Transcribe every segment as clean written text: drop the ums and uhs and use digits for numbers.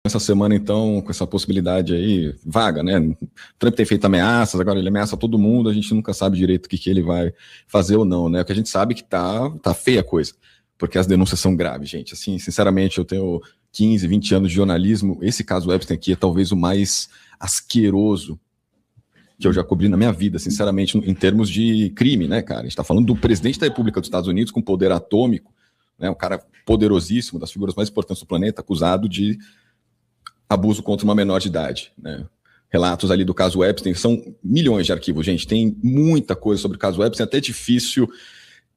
essa semana, então, com essa possibilidade aí, vaga, né? O Trump tem feito ameaças, agora ele ameaça todo mundo, a gente nunca sabe direito o que ele vai fazer ou não, né? O que a gente sabe é que tá feia a coisa, porque as denúncias são graves, gente. Assim, sinceramente, eu tenho 15, 20 anos de jornalismo, esse caso Epstein aqui é talvez o mais asqueroso que eu já cobri na minha vida, sinceramente, em termos de crime, né, cara? A gente tá falando do presidente da República dos Estados Unidos com poder atômico, né, um cara poderosíssimo, das figuras mais importantes do planeta, acusado de abuso contra uma menor de idade, né? Relatos ali do caso Epstein, são milhões de arquivos, gente, tem muita coisa sobre o caso Epstein, é até difícil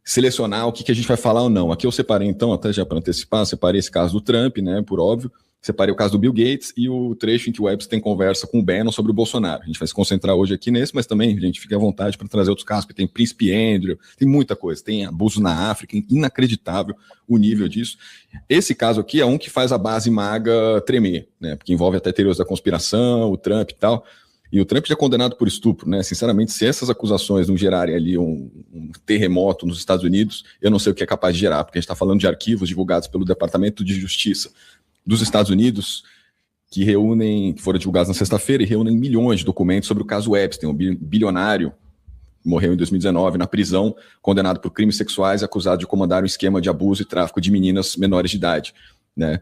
selecionar o que a gente vai falar ou não. Aqui eu separei, então, até já para antecipar, separei esse caso do Trump, né, por óbvio, separei o caso do Bill Gates e o trecho em que o Epstein conversa com o Bannon sobre o Bolsonaro. A gente vai se concentrar hoje aqui nesse, mas também, gente, fique à vontade para trazer outros casos, porque tem Príncipe Andrew, tem muita coisa, tem abuso na África, inacreditável o nível disso. Esse caso aqui é um que faz a base maga tremer, né, porque envolve até teorias da conspiração, o Trump e tal. E o Trump já é condenado por estupro, né? Sinceramente, se essas acusações não gerarem ali um terremoto nos Estados Unidos, eu não sei o que é capaz de gerar, porque a gente está falando de arquivos divulgados pelo Departamento de Justiça dos Estados Unidos, que foram divulgados na sexta-feira e reúnem milhões de documentos sobre o caso Epstein, um bilionário, morreu em 2019 na prisão, condenado por crimes sexuais e acusado de comandar um esquema de abuso e tráfico de meninas menores de idade, né?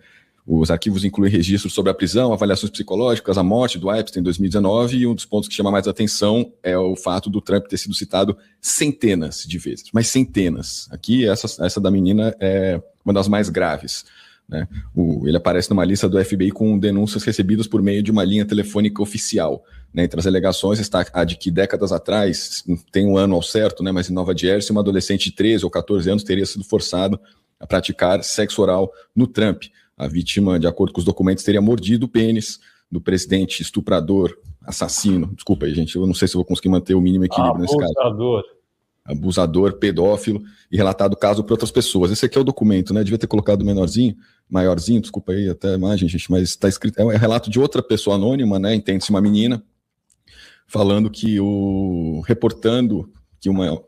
Os arquivos incluem registros sobre a prisão, avaliações psicológicas, a morte do Epstein em 2019, e um dos pontos que chama mais atenção é o fato do Trump ter sido citado centenas de vezes, mas centenas. Aqui, essa da menina é uma das mais graves, né? Ele aparece numa lista do FBI com denúncias recebidas por meio de uma linha telefônica oficial, né? Entre as alegações está a de que décadas atrás, tem um ano ao certo, né, mas em Nova Jersey, uma adolescente de 13 ou 14 anos teria sido forçada a praticar sexo oral no Trump. A vítima, de acordo com os documentos, teria mordido o pênis do presidente estuprador, assassino. Desculpa aí, gente, eu não sei se eu vou conseguir manter o mínimo equilíbrio nesse caso. Abusador, pedófilo, e relatado o caso por outras pessoas. Esse aqui é o documento, né? Devia ter colocado maiorzinho, desculpa aí até a imagem, gente, mas está escrito, é um relato de outra pessoa anônima, né? Entende-se uma menina, falando que reportando que uma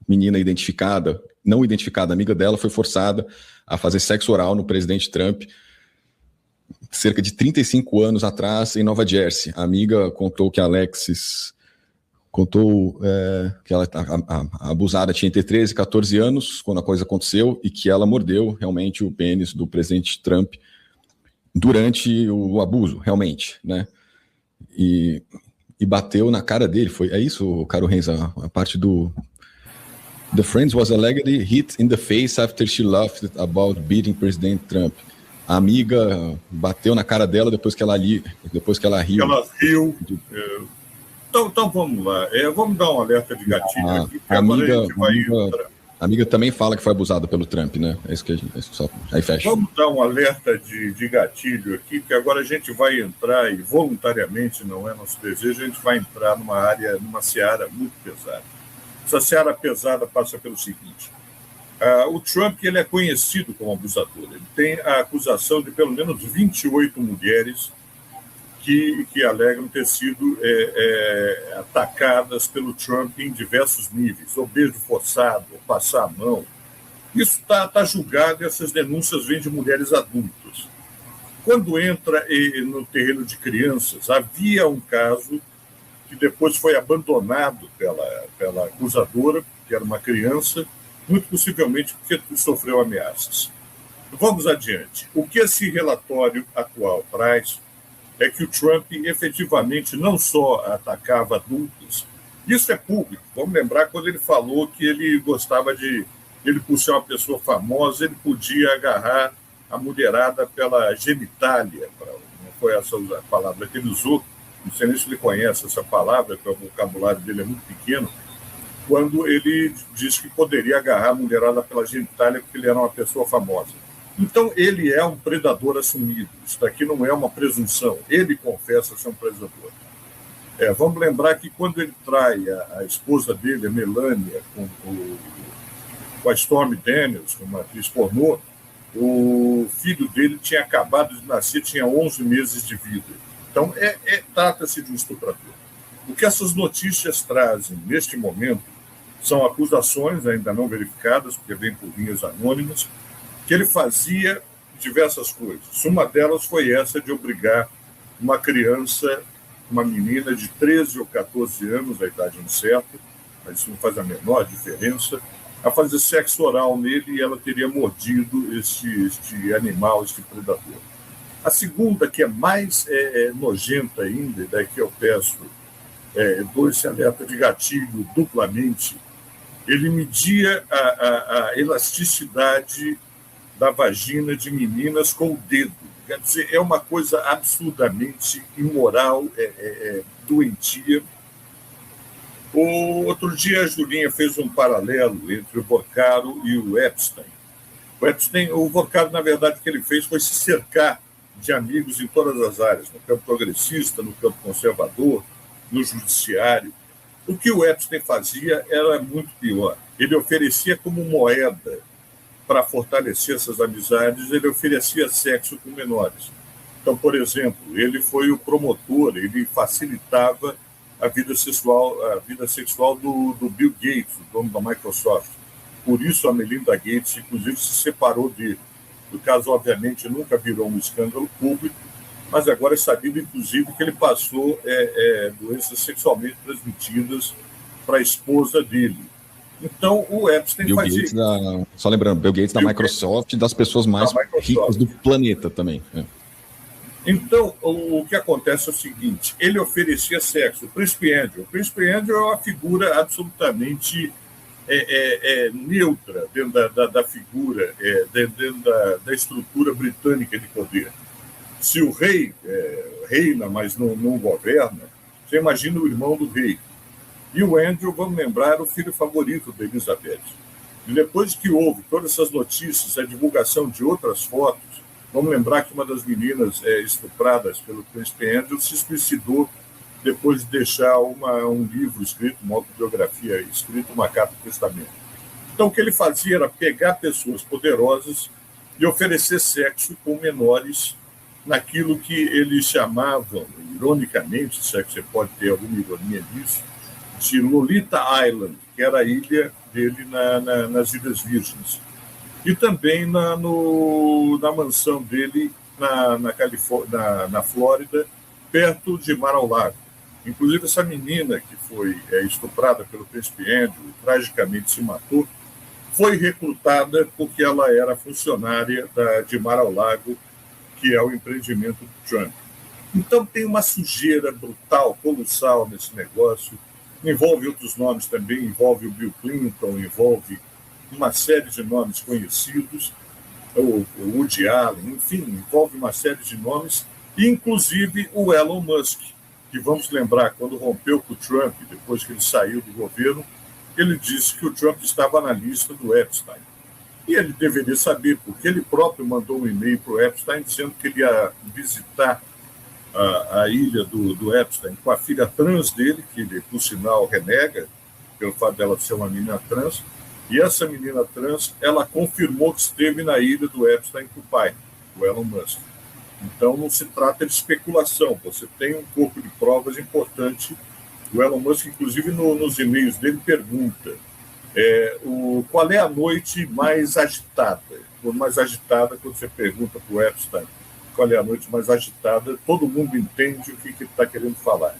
menina não identificada, amiga dela, foi forçada a fazer sexo oral no presidente Trump cerca de 35 anos atrás em Nova Jersey. A amiga contou que a Alexis que a abusada tinha entre 13 e 14 anos quando a coisa aconteceu e que ela mordeu realmente o pênis do presidente Trump durante o abuso, realmente, né? E bateu na cara dele. É isso, Caro Renz, a parte do... The friend was allegedly hit in the face after she laughed about beating President Trump. A amiga bateu na cara dela depois que ela riu. Ela riu. Então vamos lá. Vamos dar um alerta de gatilho aqui, porque agora a gente vai entrar. A amiga também fala que foi abusada pelo Trump, né? É isso que aí fecha. Vamos dar um alerta de gatilho aqui, que agora a gente vai entrar, e voluntariamente, não é nosso desejo, a gente vai entrar numa seara muito pesada. Essa seara pesada passa pelo seguinte: o Trump, ele é conhecido como abusador. Ele tem a acusação de pelo menos 28 mulheres que alegam ter sido atacadas pelo Trump em diversos níveis, ou beijo forçado, ou passar a mão. Isso está julgado, e essas denúncias vêm de mulheres adultas. Quando entra no terreno de crianças, havia um caso que depois foi abandonado pela acusadora, que era uma criança, muito possivelmente porque sofreu ameaças. Vamos adiante. O que esse relatório atual traz é que o Trump efetivamente não só atacava adultos, isso é público. Vamos lembrar quando ele falou que ele gostava ele, por ser uma pessoa famosa, ele podia agarrar a mulherada pela genitália, não foi essa a palavra que ele usou, não sei nem se ele conhece essa palavra, porque o vocabulário dele é muito pequeno, quando ele disse que poderia agarrar a mulherada pela genitália porque ele era uma pessoa famosa. Então, ele é um predador assumido. Isso daqui não é uma presunção. Ele confessa ser um predador. Vamos lembrar que quando ele trai a esposa dele, a Melania, com a Stormy Daniels, uma atriz pornô, o filho dele tinha acabado de nascer, tinha 11 meses de vida. Então, trata-se de um estuprador. O que essas notícias trazem neste momento são acusações ainda não verificadas, porque vêm por linhas anônimas, que ele fazia diversas coisas. Uma delas foi essa de obrigar uma criança, uma menina de 13 ou 14 anos, a idade incerta, mas isso não faz a menor diferença, a fazer sexo oral nele, e ela teria mordido este animal, este predador. A segunda, que é mais nojenta ainda, e daí que eu peço, dou esse alerta de gatilho duplamente, ele media a elasticidade da vagina de meninas com o dedo. Quer dizer, é uma coisa absurdamente imoral, doentia. Outro dia a Julinha fez um paralelo entre o Vorcaro e o Epstein. O Vorcaro, na verdade, o que ele fez foi se cercar de amigos em todas as áreas, no campo progressista, no campo conservador, no judiciário. O que o Epstein fazia era muito pior. Ele oferecia como moeda para fortalecer essas amizades, ele oferecia sexo com menores. Então, por exemplo, ele foi o promotor, ele facilitava a vida sexual do Bill Gates, o dono da Microsoft. Por isso a Melinda Gates, inclusive, se separou dele. O caso, obviamente, nunca virou um escândalo público, mas agora é sabido, inclusive, que ele passou doenças sexualmente transmitidas para a esposa dele. Então, o Epstein Bill fazia... Gates só lembrando, Bill Gates da Microsoft e das pessoas mais ricas do planeta também. Então, o que acontece é o seguinte, ele oferecia sexo. O Príncipe Andrew é uma figura absolutamente neutra dentro da figura, dentro da estrutura britânica de poder. Se o rei reina, mas não governa, você imagina o irmão do rei. E o Andrew, vamos lembrar, o filho favorito da Elizabeth. E depois que houve todas essas notícias, a divulgação de outras fotos, vamos lembrar que uma das meninas estupradas pelo príncipe Andrew se suicidou depois de deixar um livro escrito, uma autobiografia escrita, uma carta de testamento. Então, o que ele fazia era pegar pessoas poderosas e oferecer sexo com menores naquilo que eles chamavam, ironicamente, se é que você pode ter alguma ironia nisso, de Lolita Island, que era a ilha dele nas Ilhas Virgens. E também na mansão dele na Flórida, perto de Mar-a-Lago. Inclusive, essa menina que foi estuprada pelo príncipe Andrew e tragicamente se matou, foi recrutada porque ela era funcionária de Mar-a-Lago, que é o empreendimento do Trump. Então, tem uma sujeira brutal, colossal nesse negócio. Envolve outros nomes também, envolve o Bill Clinton, envolve uma série de nomes conhecidos, o Woody Allen, enfim, envolve uma série de nomes, inclusive o Elon Musk, que vamos lembrar, quando rompeu com o Trump, depois que ele saiu do governo, ele disse que o Trump estava na lista do Epstein. E ele deveria saber, porque ele próprio mandou um e-mail para o Epstein dizendo que ele ia visitar a ilha do Epstein com a filha trans dele, que ele, por sinal, renega, pelo fato dela ser uma menina trans, e essa menina trans, ela confirmou que esteve na ilha do Epstein com o pai, o Elon Musk. Então, não se trata de especulação, você tem um corpo de provas importante. O Elon Musk, inclusive, nos e-mails dele, pergunta qual é a noite mais agitada. Mais agitada, quando você pergunta para o Epstein qual é a noite mais agitada, todo mundo entende o que ele está querendo falar.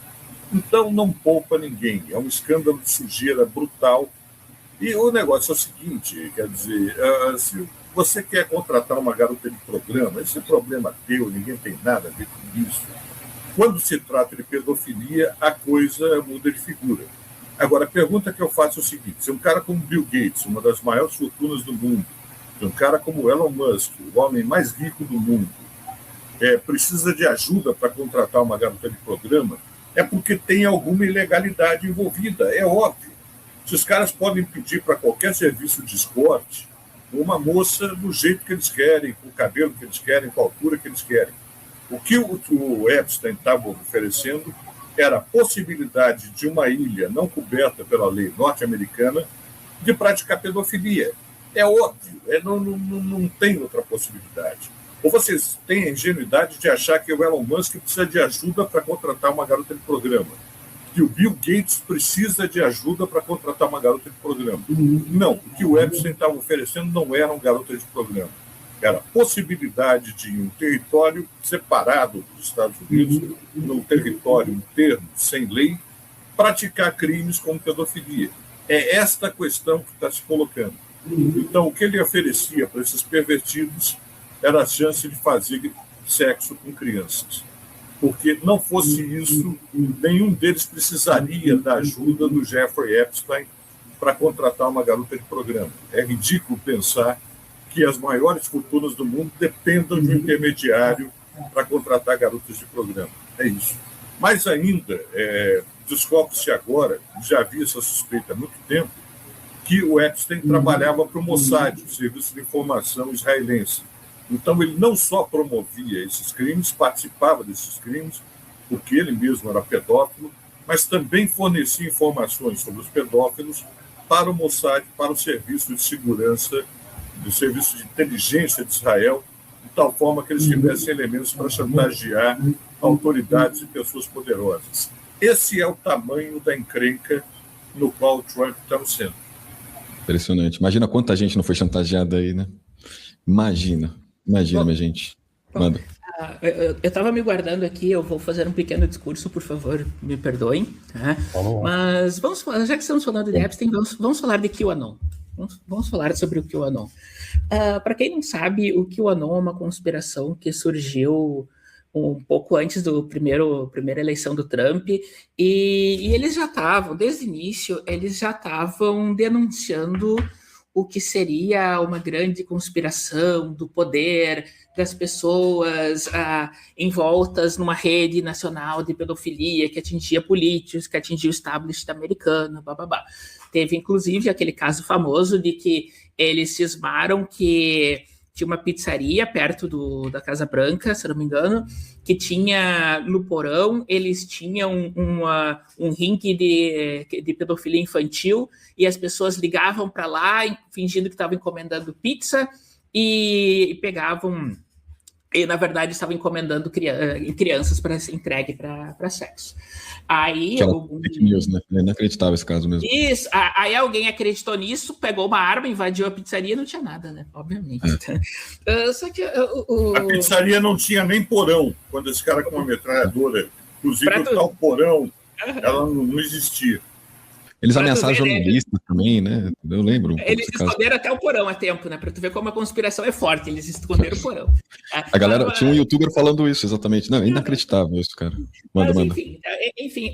Então, não poupa ninguém. É um escândalo de sujeira brutal. E o negócio é o seguinte, quer dizer, se você quer contratar uma garota de programa, esse é problema teu, ninguém tem nada a ver com isso. Quando se trata de pedofilia, a coisa muda de figura. Agora, a pergunta que eu faço é o seguinte, se um cara como Bill Gates, uma das maiores fortunas do mundo, se um cara como Elon Musk, o homem mais rico do mundo, precisa de ajuda para contratar uma garota de programa, é porque tem alguma ilegalidade envolvida, é óbvio. Se os caras podem pedir para qualquer serviço de esporte uma moça do jeito que eles querem, com o cabelo que eles querem, com a altura que eles querem. O que o Epstein estava oferecendo era a possibilidade de uma ilha não coberta pela lei norte-americana de praticar pedofilia. É óbvio, não tem outra possibilidade. Ou vocês têm a ingenuidade de achar que o Elon Musk precisa de ajuda para contratar uma garota de programa, que o Bill Gates precisa de ajuda para contratar uma garota de programa. Não, o que o Epstein estava oferecendo não eram garotas de programa. Era a possibilidade de um território separado dos Estados Unidos, num território interno, sem lei, praticar crimes como pedofilia. É esta questão que está se colocando. Então, o que ele oferecia para esses pervertidos era a chance de fazer sexo com crianças. Porque não fosse isso, nenhum deles precisaria da ajuda do Jeffrey Epstein para contratar uma garota de programa. É ridículo pensar que as maiores fortunas do mundo dependam de um intermediário para contratar garotas de programa. É isso. Mais ainda, descobre-se agora, já havia essa suspeita há muito tempo, que o Epstein trabalhava para o Mossad, o Serviço de Informação israelense. Então, ele não só promovia esses crimes, participava desses crimes, porque ele mesmo era pedófilo, mas também fornecia informações sobre os pedófilos para o Mossad, para o Serviço de Segurança, do Serviço de Inteligência de Israel, de tal forma que eles tivessem elementos para chantagear autoridades e pessoas poderosas. Esse é o tamanho da encrenca no qual o Trump está no centro. Impressionante. Imagina quanta gente não foi chantageada aí, né? Imagina, minha gente. Manda. Eu estava me guardando aqui, eu vou fazer um pequeno discurso, por favor, me perdoem. Tá? Mas vamos falar, já que estamos falando de Epstein, vamos falar de QAnon. Vamos falar sobre o QAnon. Para quem não sabe, o QAnon é uma conspiração que surgiu um pouco antes da primeira eleição do Trump, e eles já estavam, desde o início, eles já estavam denunciando o que seria uma grande conspiração do poder das pessoas envoltas numa rede nacional de pedofilia que atingia políticos, que atingia o establishment americano, bababá. Teve, inclusive, aquele caso famoso de que eles cismaram que tinha uma pizzaria perto da Casa Branca, se não me engano, que tinha no porão, eles tinham um ringue de pedofilia infantil, e as pessoas ligavam para lá, fingindo que estavam encomendando pizza, e pegavam, e na verdade estavam encomendando crianças para ser entregue para sexo. Aí fake news, né? É inacreditável esse caso mesmo. Isso, aí alguém acreditou nisso, pegou uma arma, invadiu a pizzaria e não tinha nada, né? Obviamente. Só que a pizzaria não tinha nem porão, quando esse cara com uma metralhadora, inclusive o tal porão, ela não existia. Eles ameaçaram jornalistas também, né? Eu lembro. Eles esconderam até o porão a tempo, né? Para tu ver como a conspiração é forte, eles esconderam o porão. A galera, tinha um youtuber falando isso, exatamente. Não, é inacreditável isso, cara. Manda. Enfim,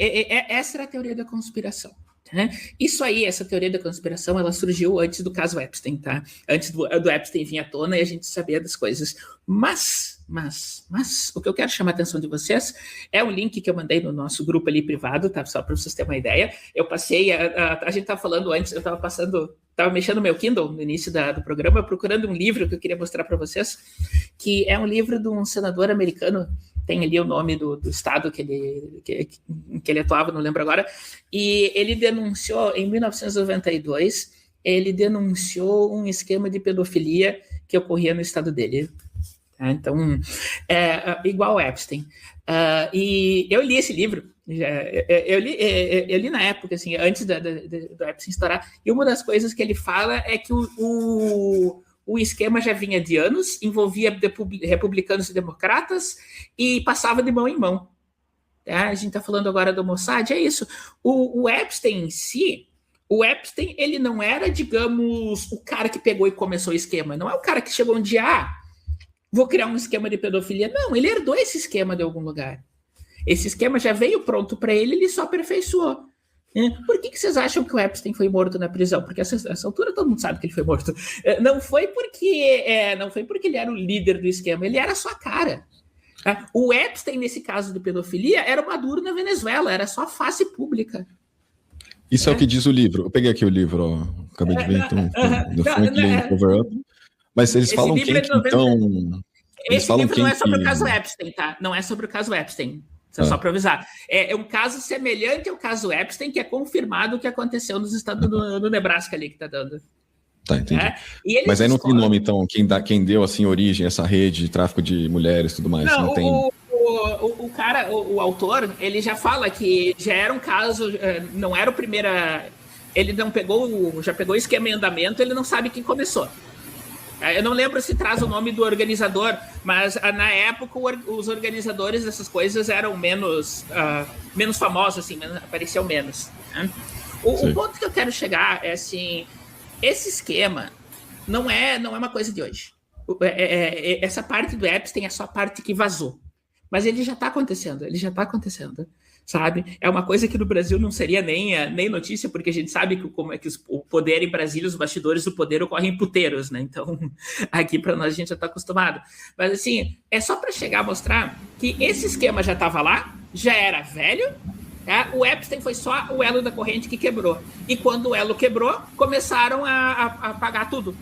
essa era a teoria da conspiração. Né? Isso aí, essa teoria da conspiração, ela surgiu antes do caso Epstein, tá? Antes do Epstein vir à tona e a gente sabia das coisas. Mas, o que eu quero chamar a atenção de vocês é um link que eu mandei no nosso grupo ali privado, tá? Só para vocês terem uma ideia. Eu passei, a gente estava falando antes, eu estava mexendo no meu Kindle no início do programa, procurando um livro que eu queria mostrar para vocês, que é um livro de um senador americano, tem ali o nome do estado que ele atuava, não lembro agora, e ele denunciou, em 1992, ele denunciou um esquema de pedofilia que ocorria no estado dele. Então, igual Epstein. E eu li esse livro, eu li na época, assim, antes do Epstein estourar, e uma das coisas que ele fala é que o esquema já vinha de anos, envolvia republicanos e democratas, e passava de mão em mão. A gente está falando agora do Mossad, é isso. O Epstein em si, ele não era, digamos, o cara que pegou e começou o esquema, não é o cara que chegou um dia, vou criar um esquema de pedofilia. Não, ele herdou esse esquema de algum lugar. Esse esquema já veio pronto para ele só aperfeiçoou. Por que vocês acham que o Epstein foi morto na prisão? Porque essa altura todo mundo sabe que ele foi morto. Não foi porque ele era o líder do esquema, ele era a sua cara. O Epstein, nesse caso de pedofilia, era o Maduro na Venezuela, era só face pública. Isso é o que diz o livro. Eu peguei aqui o livro, ó. Acabei de ver, então. The Franklin Cover-Up. Mas eles falam quem que, então... Esse livro não é sobre o caso Epstein, tá? Não é sobre o caso Epstein. Só para avisar. É um caso semelhante ao caso Epstein, que é confirmado o que aconteceu nos estados do Nebraska ali, que tá dando. Tá, entendi. Mas aí não tem nome, então, quem deu, assim, origem a essa rede de tráfico de mulheres e tudo mais? Não tem... O autor, ele já fala que já era um caso, não era o primeiro... Ele não pegou, já pegou o esquema em andamento, ele não sabe quem começou. Eu não lembro se traz o nome do organizador, mas na época os organizadores dessas coisas eram menos famosos, assim, apareciam menos. Né? O ponto que eu quero chegar é assim, esse esquema não é uma coisa de hoje. Essa parte do Epstein é só a parte que vazou. Mas ele já está acontecendo, sabe? É uma coisa que no Brasil não seria nem notícia, porque a gente sabe como é que o poder em Brasília, os bastidores do poder ocorrem puteiros, né? Então, aqui para nós a gente já está acostumado. Mas assim, é só para chegar a mostrar que esse esquema já estava lá, já era velho, tá? O Epstein foi só o elo da corrente que quebrou. E quando o elo quebrou, começaram a pagar tudo.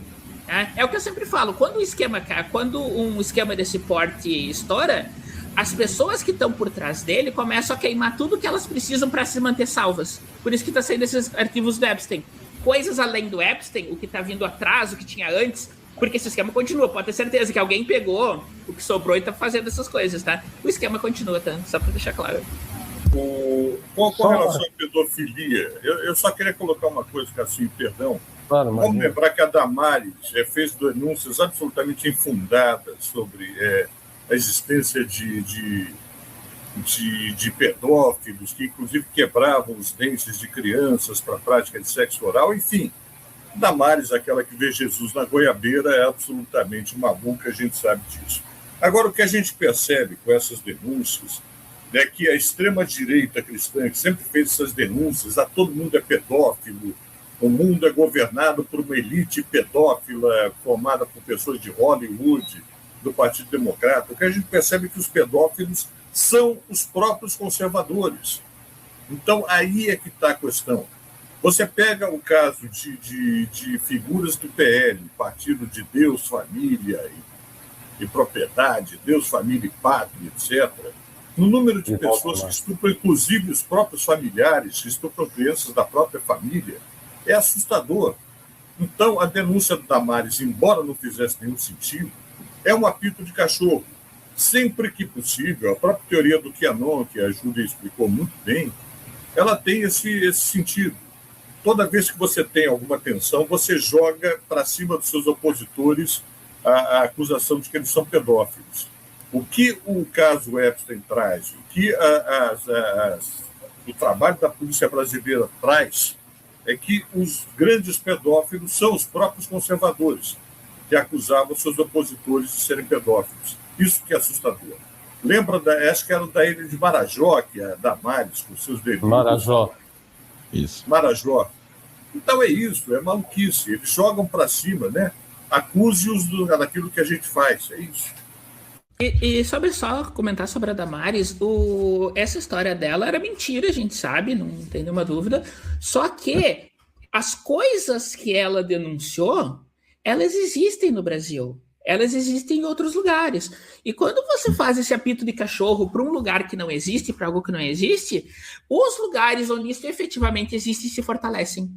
É o que eu sempre falo, quando um esquema desse porte estoura, as pessoas que estão por trás dele começam a queimar tudo que elas precisam para se manter salvas. Por isso que está saindo esses arquivos do Epstein. Coisas além do Epstein, o que está vindo atrás, o que tinha antes, porque esse esquema continua. Pode ter certeza que alguém pegou o que sobrou e está fazendo essas coisas, tá? O esquema continua, tá? Só para deixar claro. Com relação à pedofilia, eu só queria colocar uma coisa, Cassim, perdão. Claro, vamos lembrar que a Damares fez denúncias absolutamente infundadas sobre a existência de pedófilos, que inclusive quebravam os dentes de crianças para a prática de sexo oral, enfim. Damares, aquela que vê Jesus na goiabeira, é absolutamente maluca, a gente sabe disso. Agora, o que a gente percebe com essas denúncias é que a extrema-direita cristã, que sempre fez essas denúncias, todo mundo é pedófilo, o mundo é governado por uma elite pedófila formada por pessoas de Hollywood, do Partido Democrata, o que a gente percebe é que os pedófilos são os próprios conservadores. Então, aí é que está a questão. Você pega o caso de figuras do PL, Partido de Deus, Família e Propriedade, Deus, Família e Pátria, etc., no número de pessoas que estupram, inclusive os próprios familiares, que estupram crianças da própria família, é assustador. Então, a denúncia do Damares, embora não fizesse nenhum sentido, é um apito de cachorro. Sempre que possível, a própria teoria do QAnon, que a Júlia explicou muito bem, ela tem esse sentido. Toda vez que você tem alguma tensão, você joga para cima dos seus opositores a acusação de que eles são pedófilos. O que o caso Epstein traz, o que o trabalho da polícia brasileira traz, é que os grandes pedófilos são os próprios conservadores, que acusavam seus opositores de serem pedófilos. Isso que é assustador. Lembra, acho que era da ilha de Marajó, que é a Damares, com seus delírios. Marajó. Isso. Marajó. Então é isso, é maluquice. Eles jogam para cima, né? Acuse-os daquilo que a gente faz, é isso. E sobre só comentar sobre a Damares, essa história dela era mentira, a gente sabe, não tem nenhuma dúvida. Só que as coisas que ela denunciou, elas existem no Brasil. Elas existem em outros lugares. E quando você faz esse apito de cachorro para um lugar que não existe, para algo que não existe, os lugares onde isso efetivamente existe se fortalecem.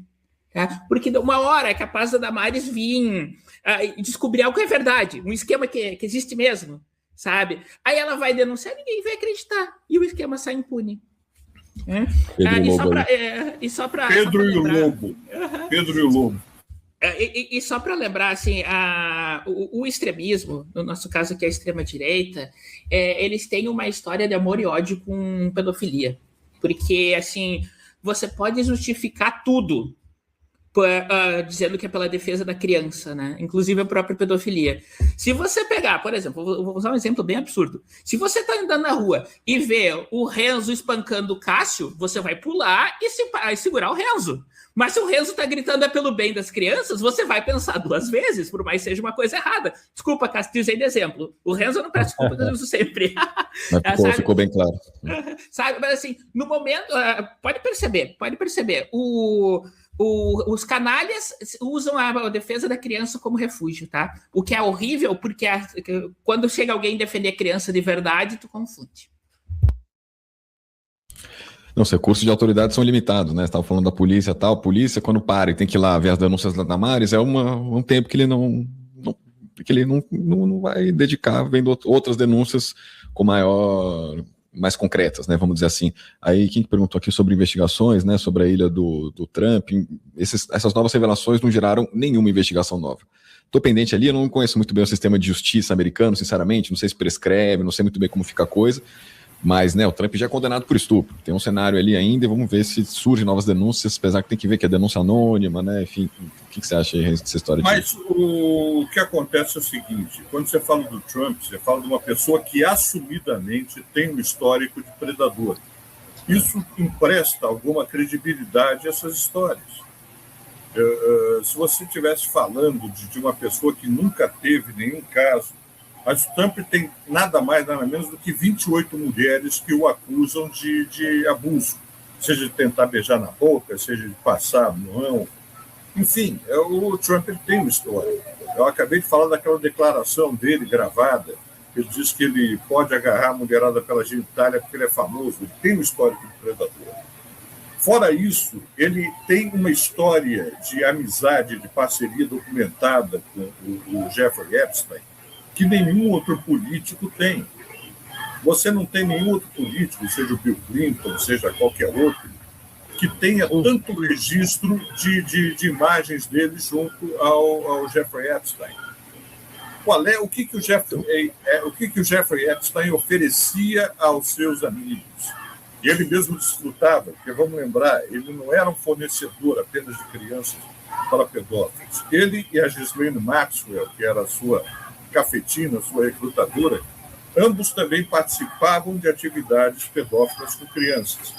Tá? Porque uma hora é capaz da Damares vir descobrir algo que é verdade, um esquema que existe mesmo, sabe? Aí ela vai denunciar, ninguém vai acreditar. E o esquema sai impune. Pedro e o Lobo. Pedro e o Lobo. E só para lembrar, assim, o extremismo, no nosso caso que é a extrema-direita, eles têm uma história de amor e ódio com pedofilia. Porque, assim, você pode justificar tudo dizendo que é pela defesa da criança, né? Inclusive a própria pedofilia. Se você pegar, por exemplo, vou usar um exemplo bem absurdo. Se você está andando na rua e vê o Renzo espancando o Cássio, você vai pular e segurar o Renzo. Mas se o Renzo está gritando pelo bem das crianças, você vai pensar duas vezes, por mais que seja uma coisa errada. Desculpa, Cássio, te usei de exemplo. O Renzo não peço desculpa, eu uso sempre. Ficou bem claro. Sabe, mas assim, no momento, pode perceber, os canalhas usam a defesa da criança como refúgio, tá? O que é horrível, porque quando chega alguém defender a criança de verdade, tu confunde. Não, os recursos de autoridade são limitados, né? Você estava falando da polícia e tal. A polícia, quando para e tem que ir lá ver as denúncias da Damares, é um tempo que ele não vai dedicar vendo outras denúncias com maior mais concretas, né, vamos dizer assim. Aí quem perguntou aqui sobre investigações, né, sobre a ilha do Trump, essas novas revelações não geraram nenhuma investigação nova. Estou pendente ali, eu não conheço muito bem o sistema de justiça americano, sinceramente, não sei se prescreve, não sei muito bem como fica a coisa, mas, né, o Trump já é condenado por estupro. Tem um cenário ali ainda e vamos ver se surgem novas denúncias, apesar que tem que ver que é denúncia anônima, né? Enfim, o que você acha aí dessa história? Mas o que acontece é o seguinte, quando você fala do Trump, você fala de uma pessoa que assumidamente tem um histórico de predador. Isso empresta alguma credibilidade a essas histórias. Se você estivesse falando de uma pessoa que nunca teve nenhum caso, mas o Trump tem nada mais, nada menos do que 28 mulheres que o acusam de abuso, seja de tentar beijar na boca, seja de passar a mão. Enfim, o Trump tem uma história. Eu acabei de falar daquela declaração dele gravada. Ele diz que ele pode agarrar a mulherada pela genitália porque ele é famoso. Ele tem um histórico de predador. Fora isso, ele tem uma história de amizade, de parceria documentada com o Jeffrey Epstein, que nenhum outro político tem. Você não tem nenhum outro político, seja o Bill Clinton, seja qualquer outro, que tenha tanto registro de imagens dele junto ao Jeffrey Epstein. O que o Jeffrey Epstein oferecia aos seus amigos? E ele mesmo desfrutava, porque vamos lembrar, ele não era um fornecedor apenas de crianças para pedófilos. Ele e a Ghislaine Maxwell, que era a sua cafetina, sua recrutadora, ambos também participavam de atividades pedófilas com crianças.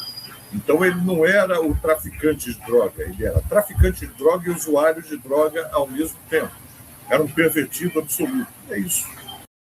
Então ele não era o traficante de droga, ele era traficante de droga e usuário de droga ao mesmo tempo. Era um pervertido absoluto. É isso.